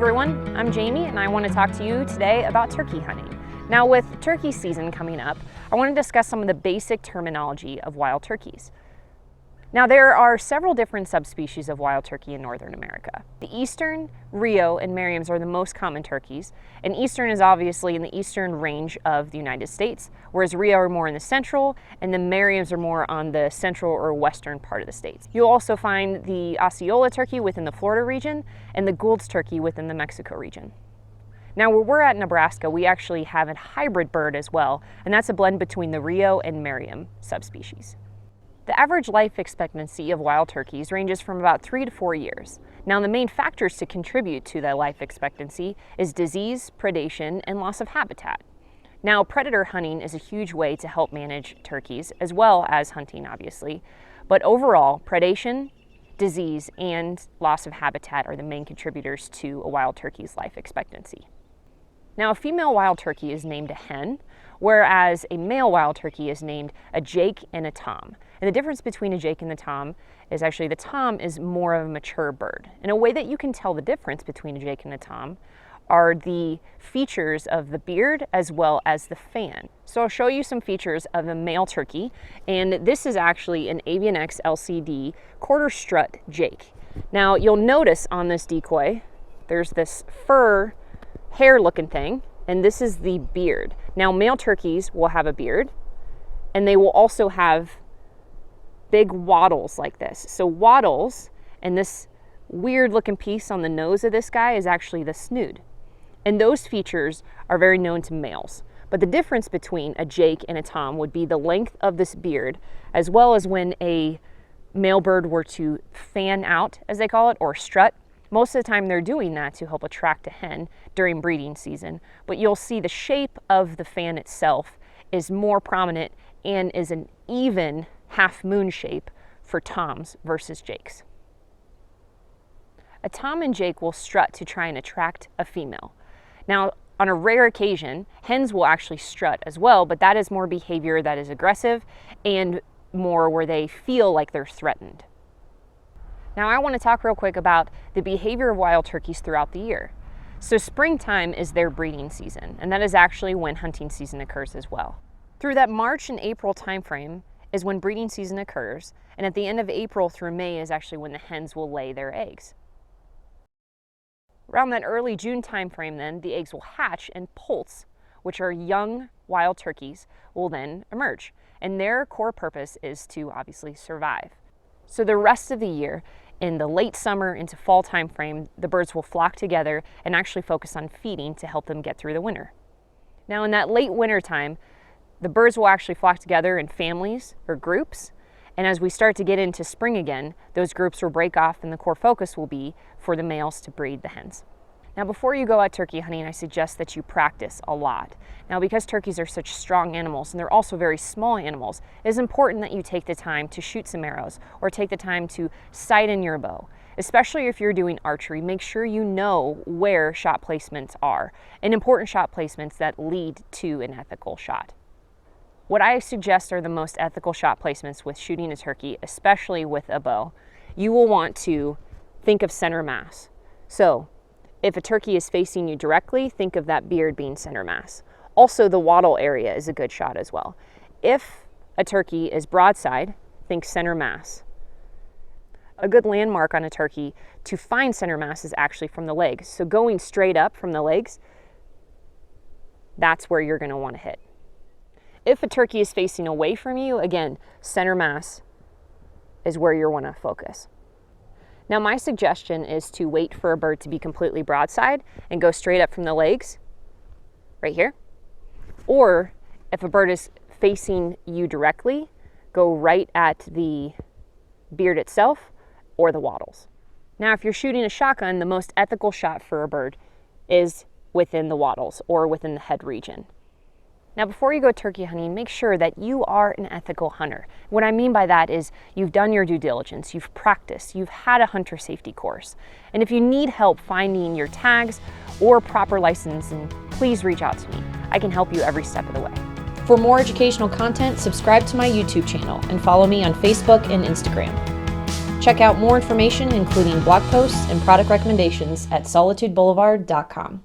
everyone, I'm Jamie and I want to talk to you today about turkey hunting. Now with turkey season coming up, I want to discuss some of the basic terminology of wild turkeys. Now there are several different subspecies of wild turkey in Northern America. The Eastern, Rio, and Merriam's are the most common turkeys, and Eastern is obviously in the eastern range of the United States, whereas Rio are more in the central, and the Merriam's are more on the central or western part of the states. You'll also find the Osceola turkey within the Florida region, and the Gould's turkey within the Mexico region. Now where we're at in Nebraska, we actually have a hybrid bird as well, and that's a blend between the Rio and Merriam subspecies. The average life expectancy of wild turkeys ranges from about 3 to 4 years. Now the main factors to contribute to that life expectancy is disease, predation, and loss of habitat. Now predator hunting is a huge way to help manage turkeys, as well as hunting obviously, but overall predation, disease, and loss of habitat are the main contributors to a wild turkey's life expectancy. Now a female wild turkey is named a hen, whereas a male wild turkey is named a Jake and a Tom. And the difference between a Jake and the Tom is actually the Tom is more of a mature bird. And a way that you can tell the difference between a Jake and a Tom are the features of the beard as well as the fan. So I'll show you some features of a male turkey, and this is actually an Avian X LCD quarter strut Jake. Now you'll notice on this decoy, there's this fur hair looking thing, and this is the beard. Now male turkeys will have a beard, and they will also have big wattles like this. So wattles, and this weird looking piece on the nose of this guy is actually the snood. And those features are very known to males. But the difference between a Jake and a Tom would be the length of this beard, as well as when a male bird were to fan out, as they call it, or strut. Most of the time they're doing that to help attract a hen during breeding season. But you'll see the shape of the fan itself is more prominent and is an even half moon shape for Toms versus Jakes. A Tom and Jake will strut to try and attract a female. Now, on a rare occasion, hens will actually strut as well, but that is more behavior that is aggressive and more where they feel like they're threatened. Now, I want to talk real quick about the behavior of wild turkeys throughout the year. So springtime is their breeding season, and that is actually when hunting season occurs as well. Through that March and April timeframe is when breeding season occurs, and at the end of April through May is actually when the hens will lay their eggs. Around that early June timeframe then, the eggs will hatch and poults, which are young wild turkeys, will then emerge. And their core purpose is to obviously survive. So the rest of the year, in the late summer into fall timeframe, the birds will flock together and actually focus on feeding to help them get through the winter. Now in that late winter time, the birds will actually flock together in families or groups, and as we start to get into spring again, those groups will break off and the core focus will be for the males to breed the hens. Now before you go out turkey hunting, I suggest that you practice a lot. Now because turkeys are such strong animals and they're also very small animals, it is important that you take the time to shoot some arrows or take the time to sight in your bow. Especially if you're doing archery, make sure you know where shot placements are and important shot placements that lead to an ethical shot. What I suggest are the most ethical shot placements with shooting a turkey, especially with a bow. You will want to think of center mass. So if a turkey is facing you directly, think of that beard being center mass. Also, the wattle area is a good shot as well. If a turkey is broadside, think center mass. A good landmark on a turkey to find center mass is actually from the legs. So going straight up from the legs, that's where you're going to want to hit. If a turkey is facing away from you, again, center mass is where you want to focus. Now my suggestion is to wait for a bird to be completely broadside and go straight up from the legs, right here. Or if a bird is facing you directly, go right at the beard itself or the wattles. Now if you're shooting a shotgun, the most ethical shot for a bird is within the wattles or within the head region. Now before you go turkey hunting, make sure that you are an ethical hunter. What I mean by that is you've done your due diligence, you've practiced, you've had a hunter safety course. And if you need help finding your tags or proper licensing, please reach out to me. I can help you every step of the way. For more educational content, subscribe to my YouTube channel and follow me on Facebook and Instagram. Check out more information, including blog posts and product recommendations, at solitudeboulevard.com.